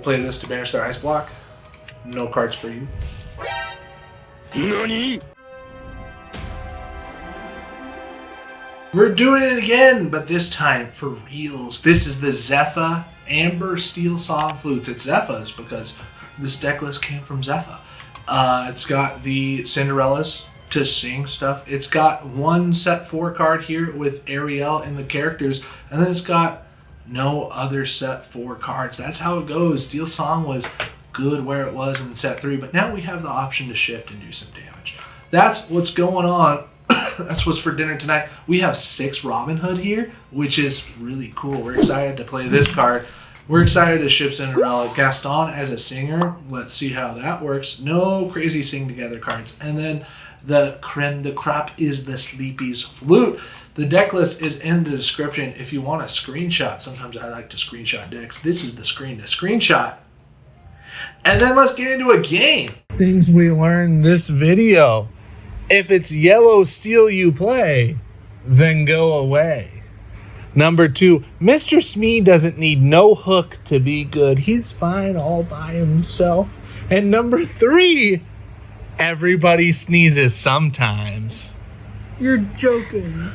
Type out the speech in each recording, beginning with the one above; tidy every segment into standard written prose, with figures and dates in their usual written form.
play this to banish their ice block. No cards for you. NANI? We're doing it again, but this time for reals. This is the Zephyr Amber Steel Song Flutes. It's Zephyrs because this deck list came from Zephyr. It's got the Cinderellas to sing stuff. It's got one set 4 card here with Ariel and the characters, and then it's got no other set 4 cards. That's how it goes. Steel Song was good where it was in set 3, but now we have the option to shift and do some damage. That's what's going on. That's what's for dinner tonight. We have 6 Robin Hood here, which is really cool. We're excited to play this card. We're excited to shift Cinderella. Gaston as a singer. Let's see how that works. No crazy sing together cards. And then the creme de crop is the Sleepy's Flute. The deck list is in the description if you want a screenshot. Sometimes I like to screenshot decks. This is the screen to screenshot. And then let's get into a game. Things we learned this video. If it's yellow steel you play, then go away. Number 2, Mr. Smee doesn't need no hook to be good. He's fine all by himself. And number 3, everybody sneezes sometimes. You're joking.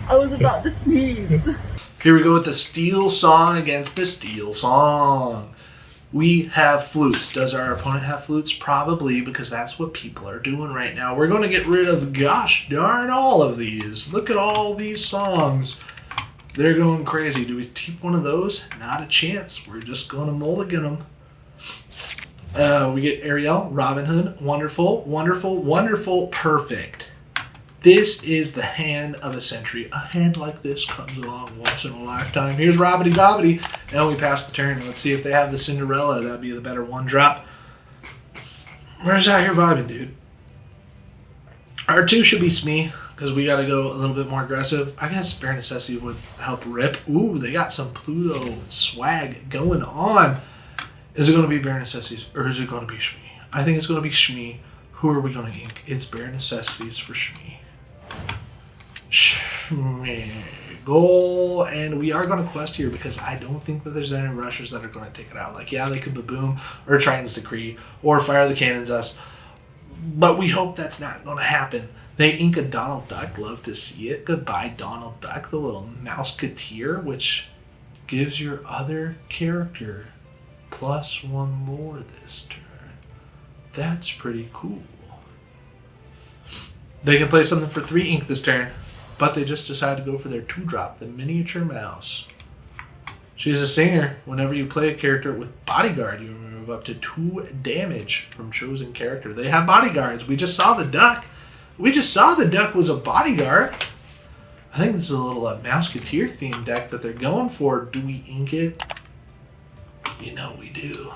I was about to sneeze. Here we go with the Steel Song against the Steel Song. We have flutes. Does our opponent have flutes? Probably, because that's what people are doing right now. We're going to get rid of, gosh darn, all of these. Look at all these songs. They're going crazy. Do we keep one of those? Not a chance. We're just going to mulligan them. We get Ariel, Robin Hood. Wonderful, wonderful, wonderful, perfect. This is the hand of a century. A hand like this comes along once in a lifetime. Here's Robbity Bobbity. And we pass the turn. Let's see if they have the Cinderella. That'd be the better 1-drop. Where's that here vibing, dude? Our 2 should be Smee, because we got to go a little bit more aggressive. I guess Bare Necessity would help rip. Ooh, they got some Pluto swag going on. Is it going to be Bare Necessities, or is it going to be Shmee? I think it's going to be Shmee. Who are we going to ink? It's Bare Necessities for Shmee. Shmee. Goal. And we are going to quest here because I don't think that there's any rushers that are going to take it out. Like, yeah, they could Baboom or Triton's Decree or Fire the Cannons us. But we hope that's not going to happen. They ink a Donald Duck. Love to see it. Goodbye, Donald Duck, the little musketeer, which gives your other character +1 more this turn. That's pretty cool. They can play something for 3 ink this turn, but they just decided to go for their 2-drop, the miniature mouse. She's a singer. Whenever you play a character with bodyguard, you remove up to 2 damage from chosen character. They have bodyguards. We just saw the duck. We just saw the duck was a bodyguard. I think this is a little musketeer themed deck that they're going for. Do we ink it? You know we do.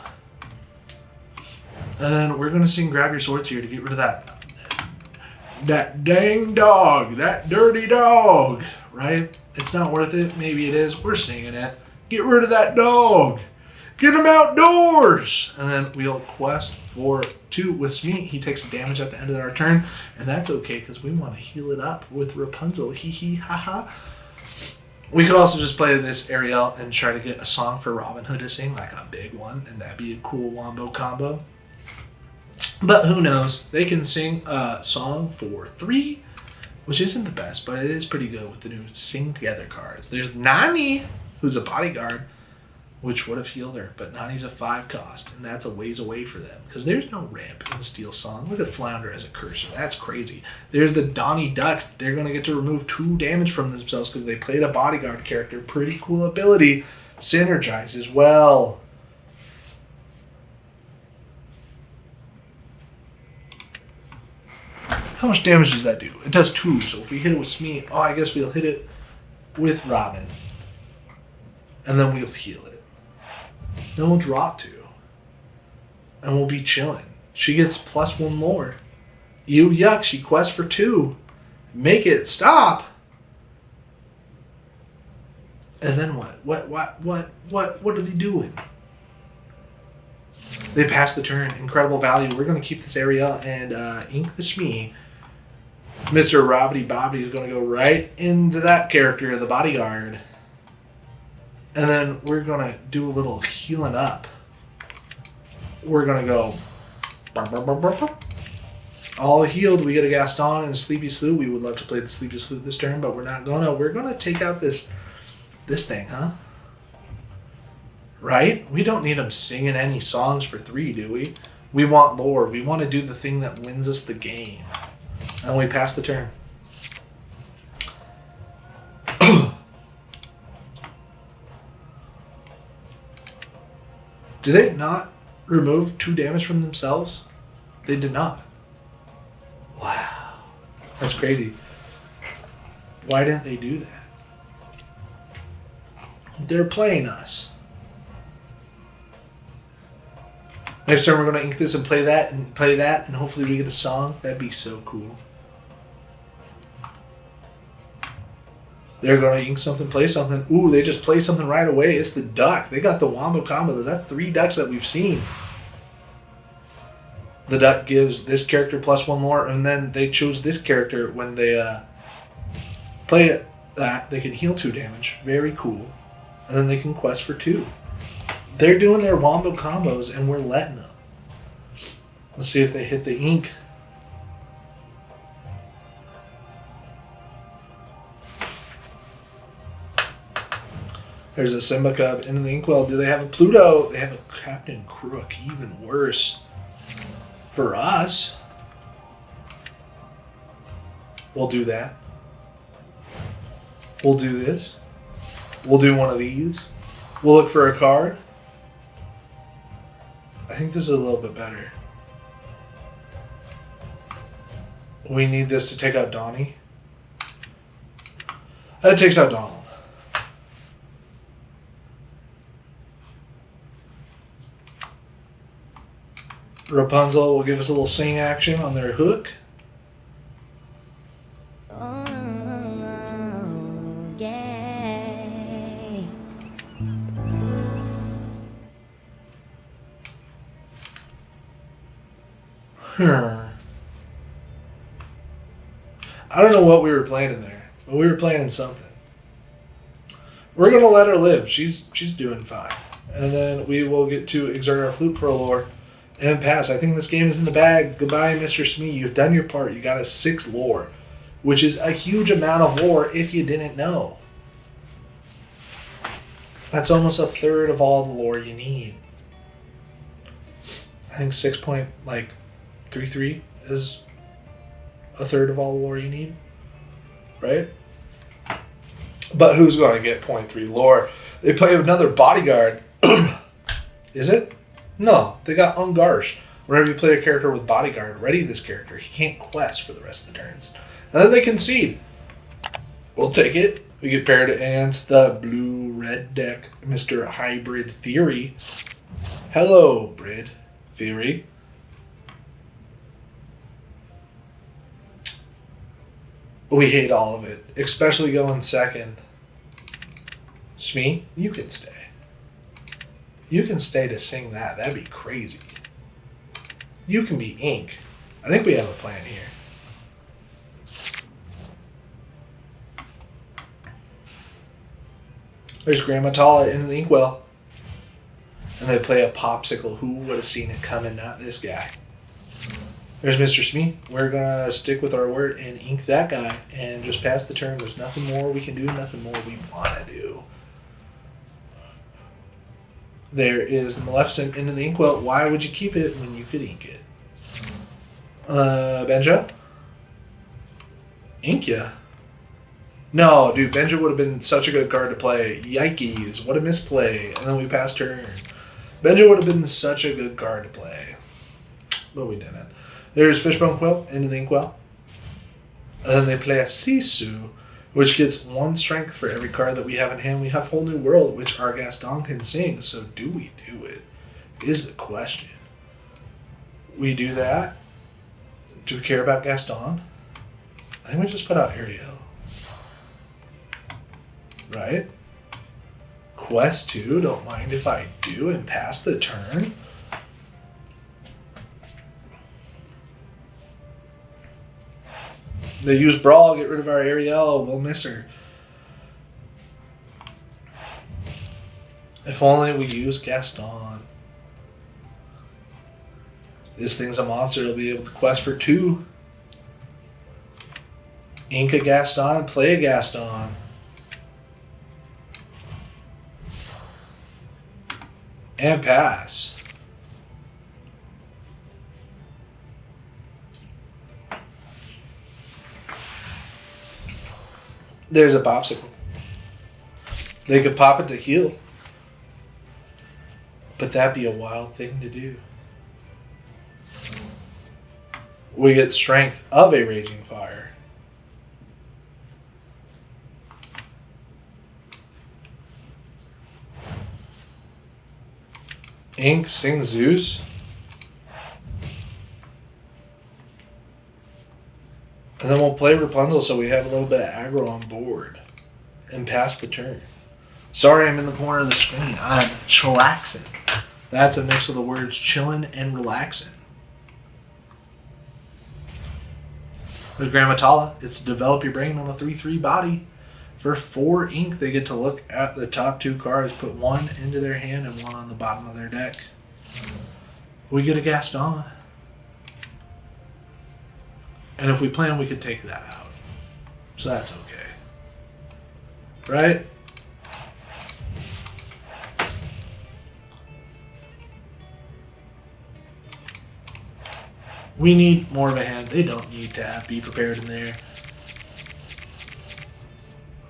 And then we're going to sing Grab Your Swords here to get rid of that dang dog, that dirty dog, right? It's not worth it. Maybe it is. We're singing it. Get rid of that dog. Get him outdoors. And then we'll quest for 2 with Smee. He takes damage at the end of our turn, and that's okay because we want to heal it up with Rapunzel. Hee hee ha ha. We could also just play this Ariel and try to get a song for Robin Hood to sing, like a big one, and that'd be a cool wombo combo. But who knows? They can sing a song for 3, which isn't the best, but it is pretty good with the new Sing Together cards. There's Nani, who's a bodyguard, which would have healed her, but Nani's a 5 cost, and that's a ways away for them, because there's no ramp in Steel Song. Look at Flounder as a cursor. That's crazy. There's the Donnie Duck. They're going to get to remove 2 damage from themselves because they played a bodyguard character. Pretty cool ability. Synergizes well. How much damage does that do? It does 2, so if we hit it with Smee, I guess we'll hit it with Robin. And then we'll heal it. Then we'll draw 2. And we'll be chilling. She gets +1 more. Ew, yuck, she quests for 2. Make it stop. And then what? What are they doing? They pass the turn. Incredible value. We're going to keep this Ariel and ink the Shmee. Mr. Robbity Bobbity is going to go right into that character, the bodyguard. And then we're going to do a little healing up. We're going to go... All healed. We get a Gaston and a Sleepy's Flute. We would love to play the Sleepy's Flute this turn, but we're not going to. We're going to take out this thing, huh? Right? We don't need them singing any songs for 3, do we? We want lore. We want to do the thing that wins us the game. And we pass the turn. Did they not remove 2 damage from themselves? They did not. Wow. That's crazy. Why didn't they do that? They're playing us. Next turn we're going to ink this and play that, and hopefully we get a song. That'd be so cool. They're going to ink something, play something. Ooh, they just play something right away. It's the duck. They got the wombo combo. That's 3 ducks that we've seen. The duck gives this character +1 lore, and then they chose this character when they play it. They can heal 2 damage. Very cool. And then they can quest for 2. They're doing their wombo combos, and we're letting them. Let's see if they hit the ink. There's a Simba Cub into the Inkwell. Do they have a Pluto? They have a Captain Crook. Even worse. For us, we'll do that. We'll do this. We'll do one of these. We'll look for a card. I think this is a little bit better. We need this to take out Donnie. That takes out Donald. Rapunzel will give us a little sing action on their hook. Oh, yeah. I don't know what we were planning there, but we were planning something. We're going to let her live. She's doing fine. And then we will get to exert our flute for a lore. And pass. I think this game is in the bag. Goodbye, Mr. Smee. You've done your part. You got a 6 lore, which is a huge amount of lore if you didn't know. That's almost a third of all the lore you need. I think 6.33 is a third of all the lore you need, right? But who's going to get 0.3 lore? They play another bodyguard. Is it? No, they got Ungarsh. Whenever you play a character with bodyguard, ready this character. He can't quest for the rest of the turns. And then they concede. We'll take it. We get paired against the blue-red deck, Mr. Hybrid Theory. Hello, Brid Theory. We hate all of it, especially going second. Smee, you can stay. You can stay to sing that. That'd be crazy. You can be ink. I think we have a plan here. There's Grandma Tala into the Inkwell. And they play a Popsicle. Who would have seen it coming? Not this guy. There's Mr. Smee. We're going to stick with our word and ink that guy and just pass the turn. There's nothing more we can do, nothing more we want to do. There is the Maleficent into the Inkwell. Why would you keep it when you could ink it? Benja? Ink ya? No, dude, Benja would have been such a good card to play. Yikes, what a misplay. And then we passed turn. Benja would have been such a good card to play. But we didn't. There's Fishbone Quill into the Inkwell. And then they play a Sisu, which gets 1 strength for every card that we have in hand. We have Whole New World, which our Gaston can sing. So do we do it? Is the question. We do that. Do we care about Gaston? I think we just put out Ariel. Right? Quest 2, don't mind if I do, and pass the turn. They use Brawl, get rid of our Ariel, we'll miss her. If only we use Gaston. This thing's a monster. It'll be able to quest for 2. Ink a Gaston, play a Gaston. And pass. There's a popsicle. They could pop it to heal. But that'd be a wild thing to do. We get strength of a raging fire. Ink, Sing Zeus. And then we'll play Rapunzel so we have a little bit of aggro on board. And pass the turn. Sorry I'm in the corner of the screen. I'm chillaxing. That's a mix of the words chillin' and relaxing. There's Grandma Tala. It's to develop your brain on a 3/3 body. For 4 ink, they get to look at the top 2 cards, put 1 into their hand and 1 on the bottom of their deck. We get a Gaston. And if we plan, we could take that out. So that's okay. Right? We need more of a hand. They don't need to be prepared in there.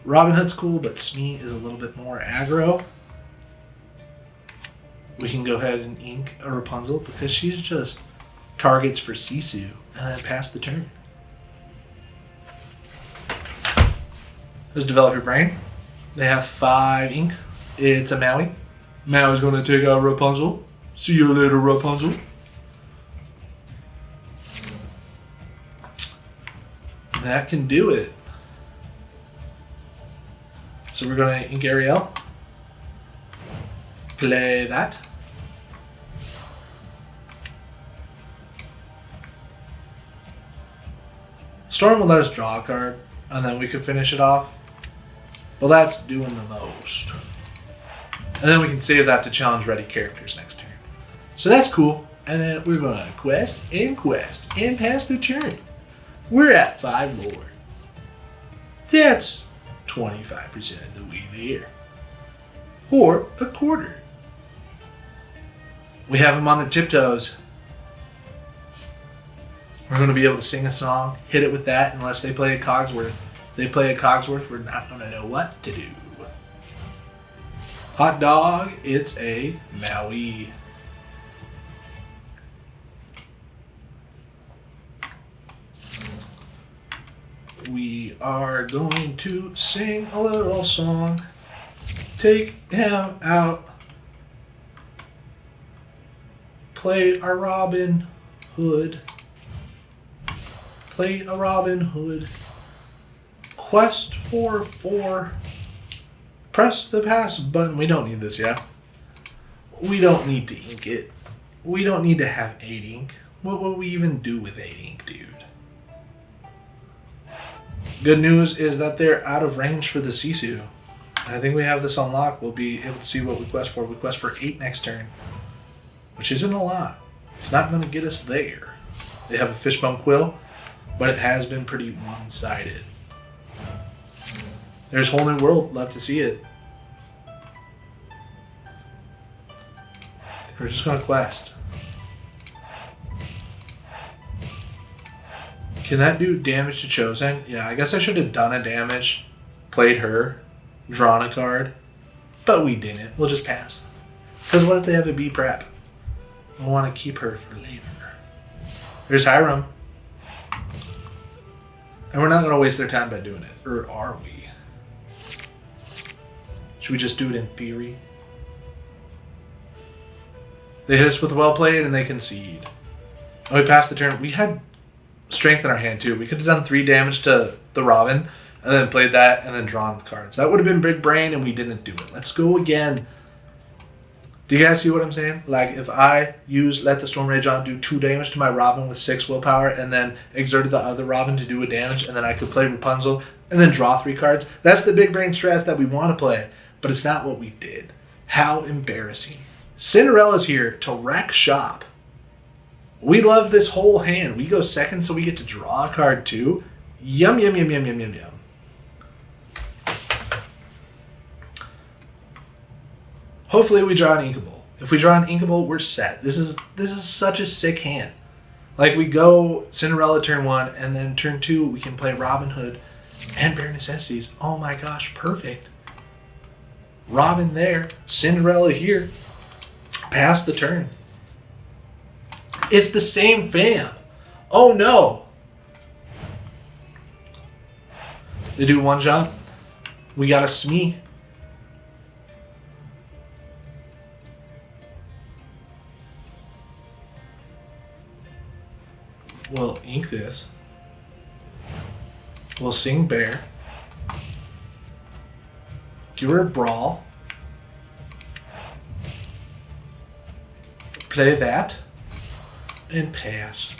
Robin Hood's cool, but Smee is a little bit more aggro. We can go ahead and ink a Rapunzel because she's just targets for Sisu and then pass the turn. Let's develop your brain. They have 5 ink. It's a Maui. Maui's going to take out Rapunzel. See you later, Rapunzel. That can do it. So we're going to ink Ariel. Play that. Storm will let us draw a card, and then we can finish it off. Well, that's doing the most. And then we can save that to challenge ready characters next turn. So that's cool. And then we're going to quest and pass the turn. We're at 5 lore. That's 25% of the way there. Or a quarter. We have them on the tiptoes. We're going to be able to sing a song, hit it with that, unless they play a Cogsworth. They play a Cogsworth, we're not going to know what to do. Hot dog, it's a Maui. We are going to sing a little song. Take him out. Play our Robin Hood. Play a Robin Hood. Quest for 4. Press the pass button. We don't need this, yeah? We don't need to ink it. We don't need to have 8 ink. What will we even do with 8 ink, dude? Good news is that they're out of range for the Sisu. I think we have this unlocked. We'll be able to see what we quest for. We quest for 8 next turn, which isn't a lot. It's not going to get us there. They have a Fishbone Quill, but it has been pretty one-sided. There's Whole New World. Love to see it. We're just going to quest. Can that do damage to Chosen? Yeah, I guess I should have done a damage, played her, drawn a card, but we didn't. We'll just pass. Because what if they have a B prep? I want to keep her for later. There's Hiram. And we're not going to waste their time by doing it. Or are we? Should we just do it in theory? They hit us with well played and they concede. And we passed the turn. We had strength in our hand too. We could have done 3 damage to the Robin and then played that and then drawn the cards. That would have been big brain and we didn't do it. Let's go again. Do you guys see what I'm saying? Like if I let the Storm Rage on do 2 damage to my Robin with 6 willpower and then exerted the other Robin to do a damage and then I could play Rapunzel and then draw 3 cards. That's the big brain strat that we want to play, but it's not what we did. How embarrassing. Cinderella's here to wreck shop. We love this whole hand. We go second so we get to draw a card too. Yum, yum, yum, yum, yum, yum, yum. Hopefully we draw an Inkable. If we draw an Inkable, we're set. This is such a sick hand. Like, we go Cinderella turn 1, and then turn 2 we can play Robin Hood and Bare Necessities. Oh my gosh, perfect. Robin there, Cinderella here. Pass the turn. It's the same fam. Oh no. They do one jump. We got a Smee. We'll ink this. We'll sing Bear. Give her a Brawl. Play that. And pass.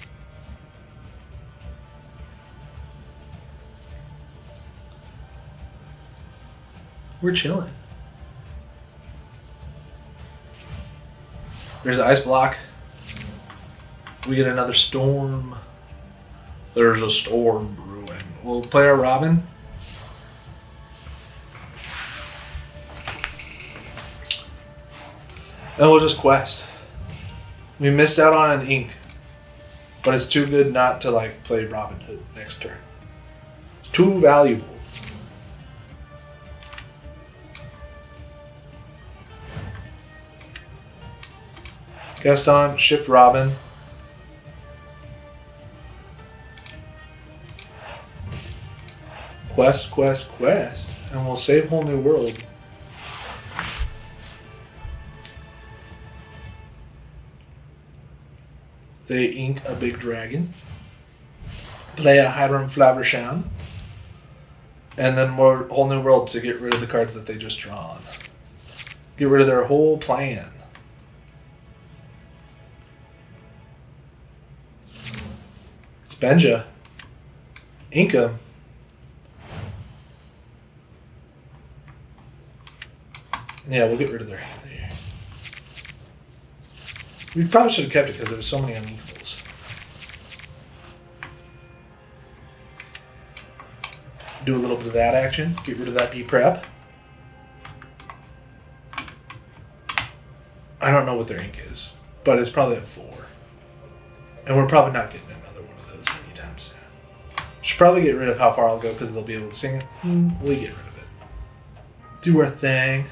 We're chilling. There's Ice Block. We get another Storm. There's a storm brewing. We'll play our Robin. And we'll just quest. We missed out on an ink. But it's too good not to like play Robin Hood next turn. It's too valuable. Gaston, shift Robin. Quest, quest, quest. And we'll save Whole New World. They ink a big dragon. Play a Hiram Flaversham. And then more Whole New World to get rid of the cards that they just drawn. Get rid of their whole plan. It's Benja. Ink 'em. Yeah, we'll get rid of their hand there. We probably should have kept it because there was so many unequals. Do a little bit of that action. Get rid of that B-Prep. I don't know what their ink is, but it's probably at 4. And we're probably not getting another one of those anytime soon. Should probably get rid of How Far I'll Go because they'll be able to sing it. We get rid of it. Do our thing.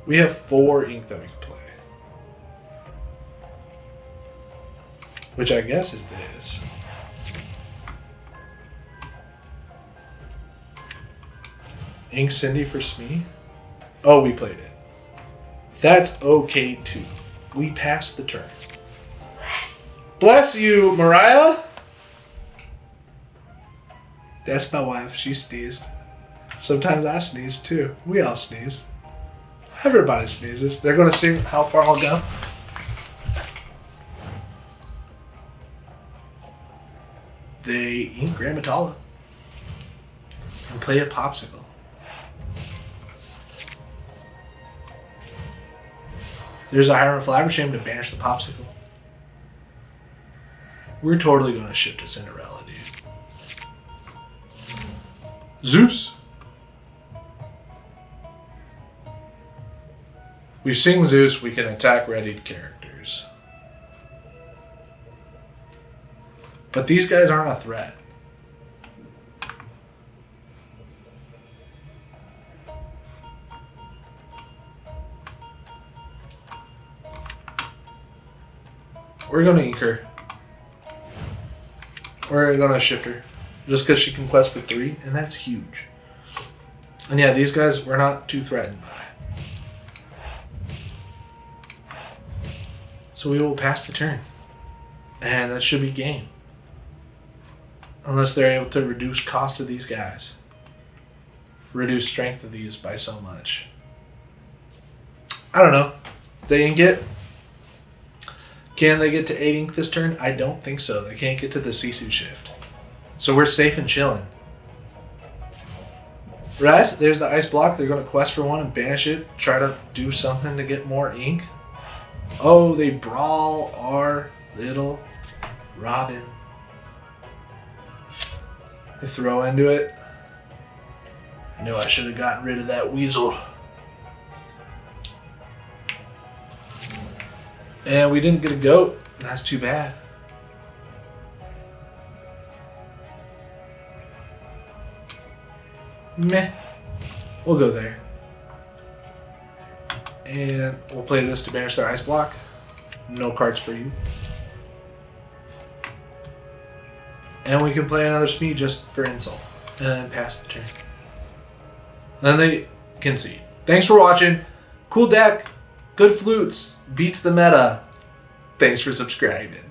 We have 4 ink that we can play. Which I guess is this. Ink Cindy for Smee? Oh, we played it. That's okay too. We passed the turn. Bless you, Mariah! That's my wife. She sneezed. Sometimes I sneeze too. We all sneeze. Everybody sneezes. They're going to sing How Far I'll Go. They ink Grammatala and play a Popsicle. There's a Hiram Flabbersham to banish the Popsicle. We're totally going to ship to Cinderella, dude. Zeus. We sing Zeus, we can attack readied characters. But these guys aren't a threat. We're going to ink her. We're going to shift her. Just because she can quest for 3, and that's huge. And yeah, these guys we're not too threatened by. So we will pass the turn. And that should be game. Unless they're able to reduce cost of these guys. Reduce strength of these by so much. I don't know. They ink it. Can they get to 8 ink this turn? I don't think so. They can't get to the Sisu shift. So we're safe and chilling. Right? There's the ice block. They're going to quest for 1 and banish it. Try to do something to get more ink. Oh, they brawl our little Robin. They throw into it. I knew I should have gotten rid of that weasel. And we didn't get a goat. That's too bad. Meh. We'll go there. And we'll play this to banish their ice block. No cards for you. And we can play another Smee just for insult. And then pass the turn. Then they concede. Thanks for watching. Cool deck. Good flutes. Beats the meta. Thanks for subscribing.